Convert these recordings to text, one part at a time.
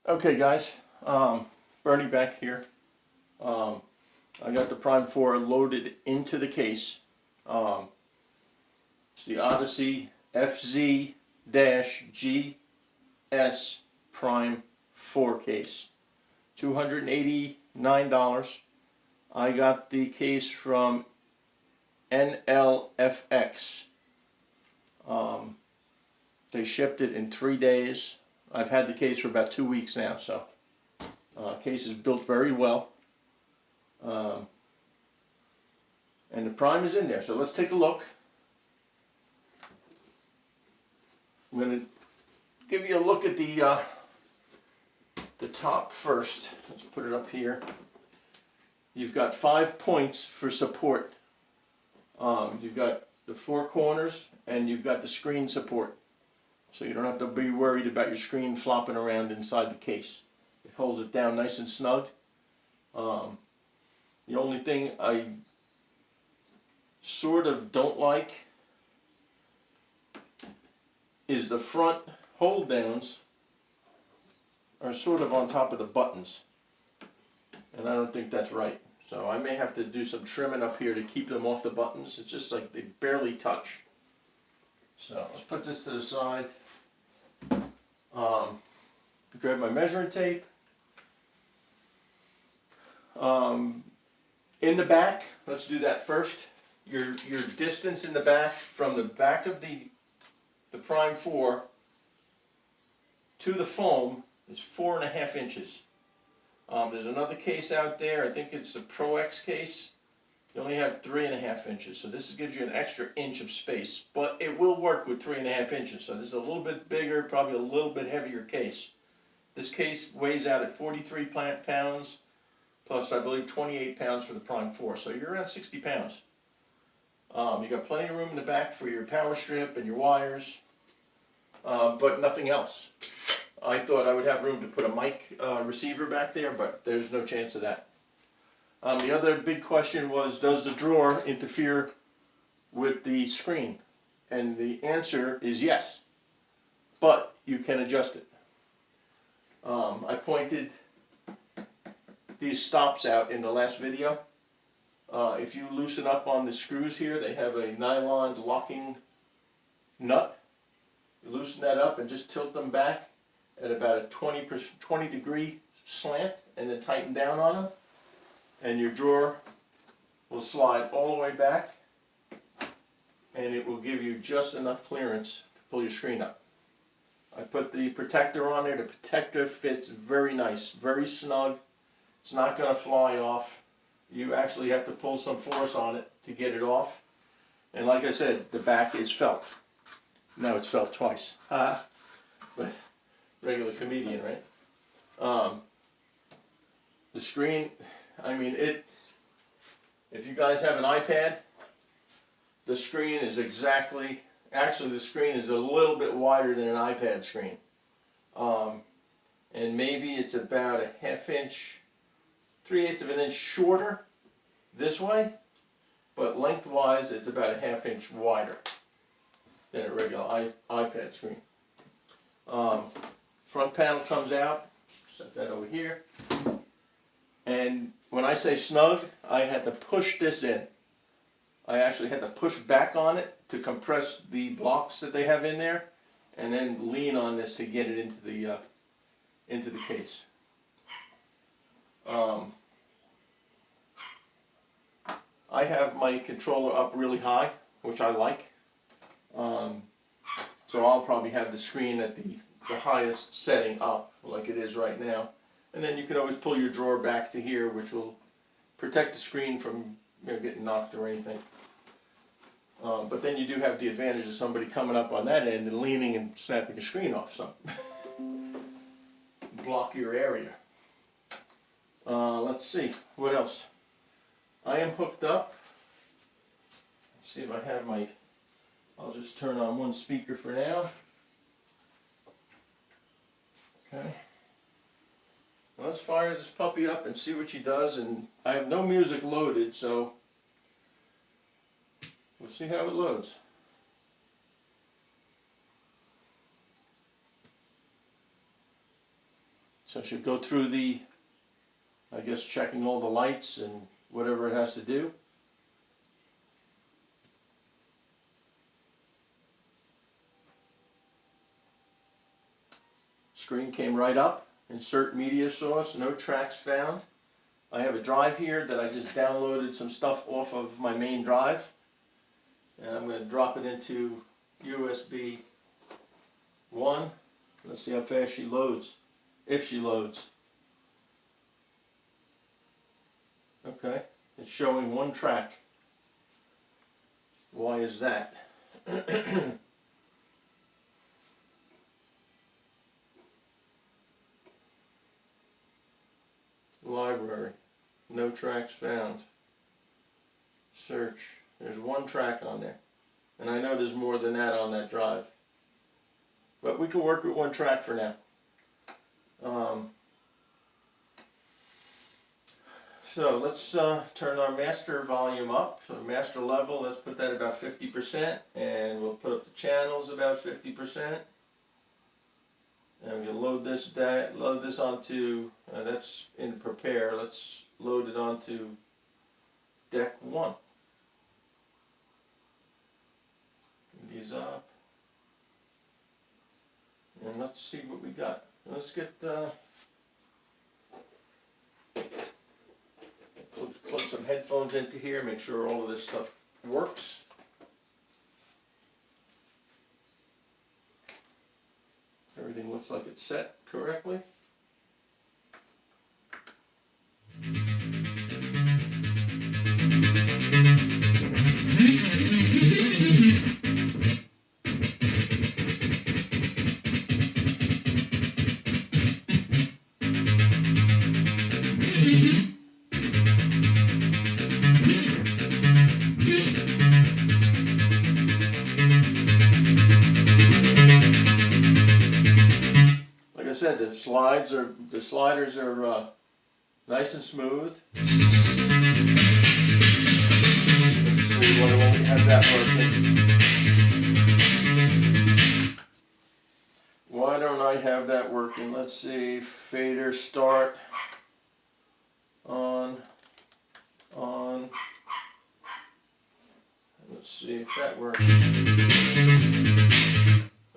Okay guys, Bernie back here. I got the Prime 4 loaded into the case. It's the Odyssey FZ-GS Prime 4 case. $289. I got the case from NLFX. They shipped it in 3 days. I've had the case for about 2 weeks now, so case is built very well. And the Prime is in there, so let's take a look. I'm going to give you a look at the top first. Let's put it up here. You've got 5 points for support. You've got the 4 corners and you've got the screen support. So you don't have to be worried about your screen flopping around inside the case. It holds it down nice and snug. The only thing I sort of don't like is the front hold downs are sort of on top of the buttons. And I don't think that's right. So I may have to do some trimming up here to keep them off the buttons. It's just like they barely touch. So let's put this to the side. Grab my measuring tape. In the back, let's do that first. Your distance in the back from the back of the Prime 4 to the foam is 4.5 inches. There's another case out there, I think it's the Pro X case. You only have 3.5 inches, so this gives you an extra inch of space, but it will work with 3.5 inches. So this is a little bit bigger, probably a little bit heavier case. This case weighs out at 43 pounds, plus I believe 28 pounds for the Prime 4, so you're around 60 pounds. You got plenty of room in the back for your power strip and your wires, but nothing else. I thought I would have room to put a mic receiver back there, but there's no chance of that. The other big question was, does the drawer interfere with the screen? And the answer is yes, but you can adjust it. I pointed these stops out in the last video. If you loosen up on the screws here, they have a nylon locking nut. You loosen that up and just tilt them back at about a 20 degree slant and then tighten down on them. And your drawer will slide all the way back and it will give you just enough clearance to pull your screen up. I put the protector on there. The protector fits very nice, very snug. It's not going to fly off. You actually have to pull some force on it to get it off. And like I said, the back is felt. Now it's felt twice. But regular comedian, right? The screen, I mean, if you guys have an iPad, the screen is actually the screen is a little bit wider than an iPad screen. And maybe it's about a 1/2 inch, 3/8 of an inch shorter this way, but lengthwise it's about a 1/2 inch wider than a regular iPad screen. Front panel comes out, set that over here, and when I say snug, I had to push this in. I actually had to push back on it to compress the blocks that they have in there, and then lean on this to get it into the case. I have my controller up really high, which I like. So I'll probably have the screen at the highest setting up, like it is right now. And then you can always pull your drawer back to here, which will protect the screen from getting knocked or anything. But then you do have the advantage of somebody coming up on that end and leaning and snapping the screen off, so block your area. Let's see, what else? I am hooked up. Let's see if I have my, I'll just turn on one speaker for now. Okay. Let's fire this puppy up and see what she does, and I have no music loaded, so we'll see how it loads. So it should go through the, I guess, checking all the lights and whatever it has to do. Screen came right up. Insert media source, no tracks found. I have a drive here that I just downloaded some stuff off of my main drive. And I'm going to drop it into USB 1. Let's see how fast she loads. If she loads. Okay, it's showing one track. Why is that? Library, no tracks found. Search, there's one track on there. And I know there's more than that on that drive. But we can work with one track for now. So let's turn our master volume up. So master level, let's put that about 50%. And we'll put up the channels about 50%. And we'll load this onto, that's in prepare, let's load it onto deck 1. These up. And let's see what we got. Let's get, plug some headphones into here, make sure all of this stuff works. Everything looks like it's set correctly. Said the sliders are nice and smooth. Let's see why don't we have that working. Why don't I have that working? Let's see, fader start on. Let's see if that works.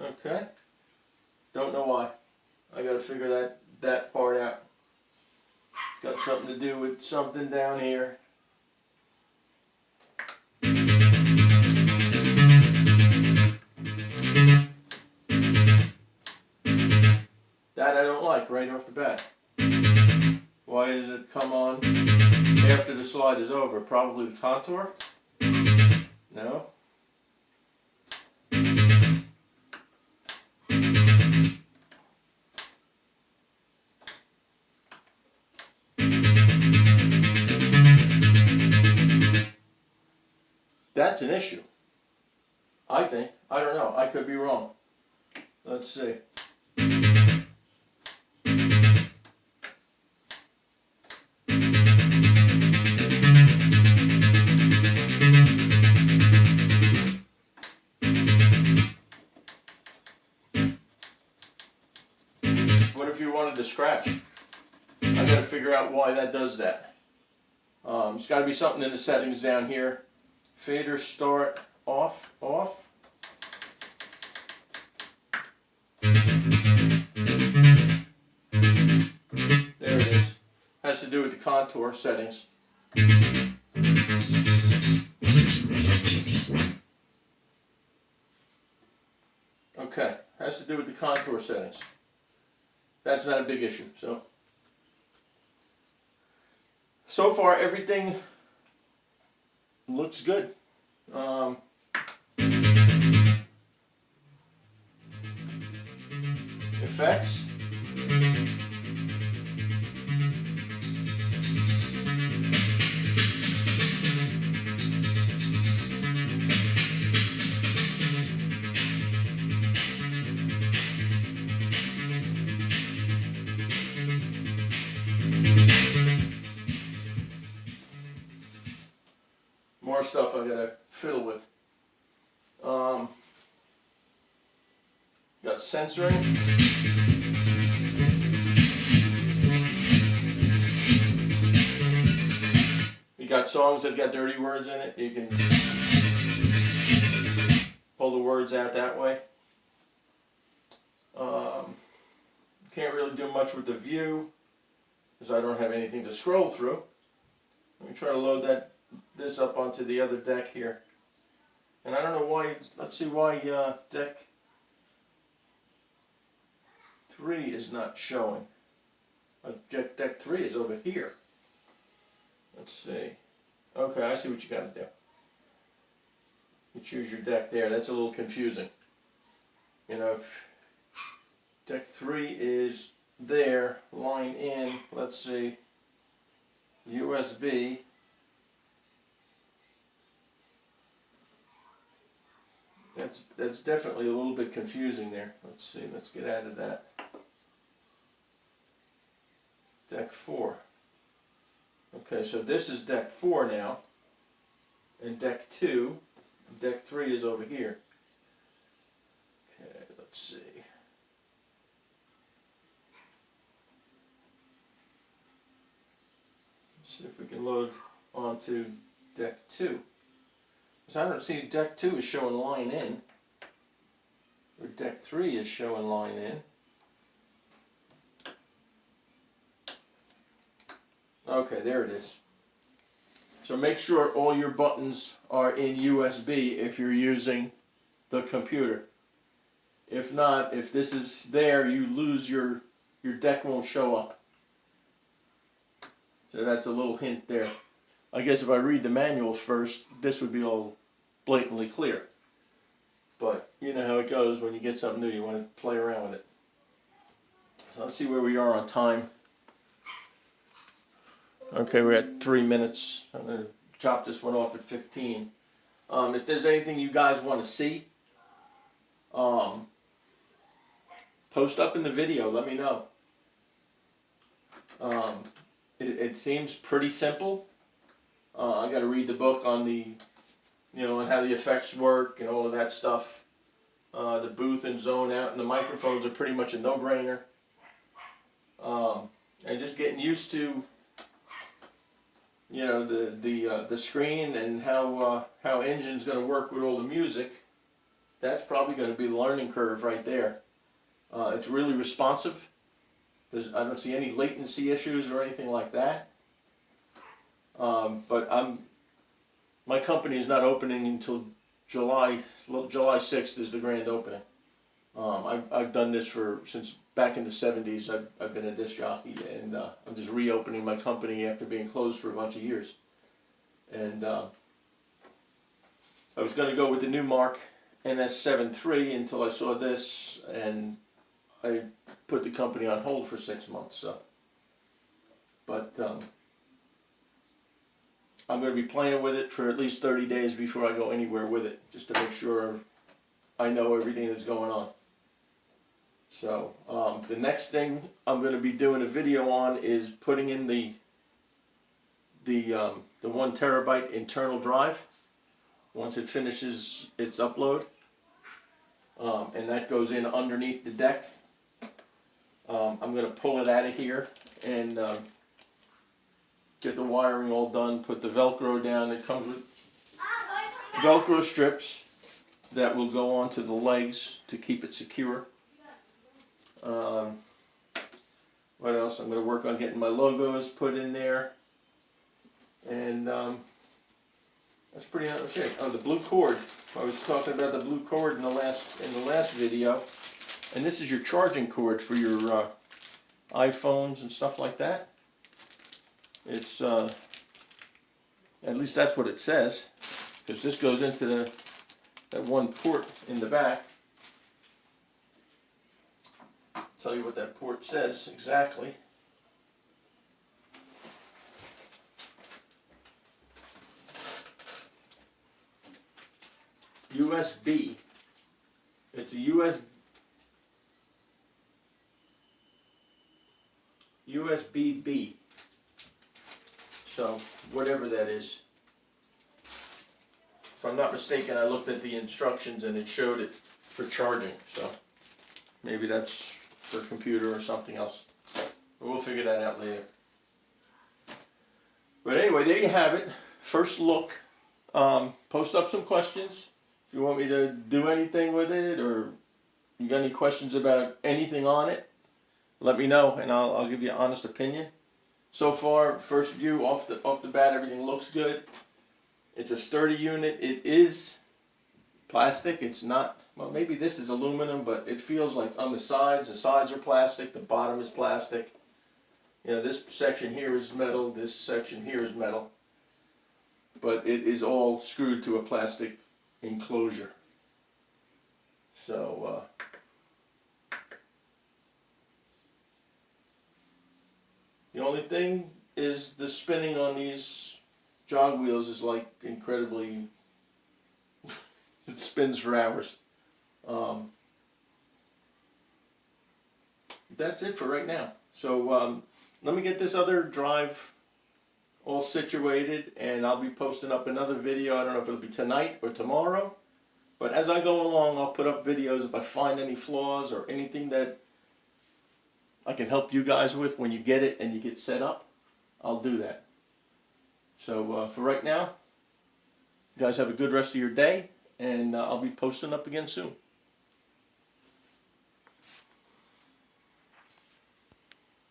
Okay. Don't know why. I gotta figure that part out. Got something to do with something down here. That I don't like right off the bat. Why does it come on after the slide is over? Probably the contour? No? That's an issue. I think. I don't know. I could be wrong. Let's see. What if you wanted to scratch? I gotta figure out why that does that. It's gotta be something in the settings down here. Fader start off. There it is. Has to do with the contour settings. Okay, has to do with the contour settings. That's not a big issue. So far everything looks good. Effects. More stuff I gotta fiddle with. Got censoring. got songs that got dirty words in it, you can pull the words out that way. Can't really do much with the view because I don't have anything to scroll through. Let me try to load this up onto the other deck here. And I don't know why, let's see why deck 3 is not showing. Deck 3 is over here. Let's see. Okay, I see what you got to do. You choose your deck there. That's a little confusing. You know, if deck 3 is there, line in, let's see, USB. That's definitely a little bit confusing there. Let's see, let's get out of that. Deck 4. Okay, so this is deck 4 now, and deck 2, deck 3 is over here. Okay, let's see. Let's see if we can load onto deck 2. So I don't see deck 2 is showing line in, or deck 3 is showing line in. Okay, there it is. So make sure all your buttons are in USB if you're using the computer. If not, if this is there, you lose your deck won't show up. So that's a little hint there. I guess if I read the manual first, this would be all blatantly clear. But you know how it goes when you get something new, you want to play around with it. So let's see where we are on time. Okay, we're at 3 minutes. I'm going to chop this one off at 15. If there's anything you guys want to see, post up in the video, let me know. It seems pretty simple. I got to read the book on on how the effects work and all of that stuff. The booth and zone out and the microphones are pretty much a no-brainer. And just getting used to the screen and how Engine's going to work with all the music. That's probably going to be the learning curve right there. It's really responsive. I don't see any latency issues or anything like that. But my company is not opening until July 6th is the grand opening. I've done this since back in the 70s. I've been a disc jockey, and I'm just reopening my company after being closed for a bunch of years. And I was going to go with the new Mark NS7 III until I saw this, and I put the company on hold for 6 months. So, but I'm going to be playing with it for at least 30 days before I go anywhere with it, just to make sure I know everything that's going on. So the next thing I'm going to be doing a video on is putting in the 1 terabyte internal drive once it finishes its upload, and that goes in underneath the deck. I'm going to pull it out of here and get the wiring all done, put the Velcro down. It comes with Velcro strips that will go onto the legs to keep it secure. What else? I'm going to work on getting my logos put in there. And that's pretty much it. Oh, the blue cord. I was talking about the blue cord in the last video. And this is your charging cord for your iPhones and stuff like that. It's at least that's what it says, because this goes into that one port in the back. I'll tell you what that port says exactly. USB. It's a USB-B. So, whatever that is. If I'm not mistaken, I looked at the instructions and it showed it for charging. So, maybe that's for a computer or something else. But we'll figure that out later. But anyway, there you have it. first look. Post up some questions. If you want me to do anything with it, or you got any questions about anything on it, let me know, and I'll give you an honest opinion. So far, first view off the bat, everything looks good. It's a sturdy unit. It is plastic. It's not, well, maybe this is aluminum, but it feels like on the sides are plastic, the bottom is plastic. You know, this section here is metal, this section here is metal. But it is all screwed to a plastic enclosure. So, the only thing is the spinning on these jog wheels is like incredibly, it spins for hours. That's it for right now. So let me get this other drive all situated, and I'll be posting up another video. I don't know if it'll be tonight or tomorrow, but as I go along, I'll put up videos if I find any flaws or anything that I can help you guys with when you get it and you get set up. I'll do that. So for right now, you guys have a good rest of your day, and I'll be posting up again soon.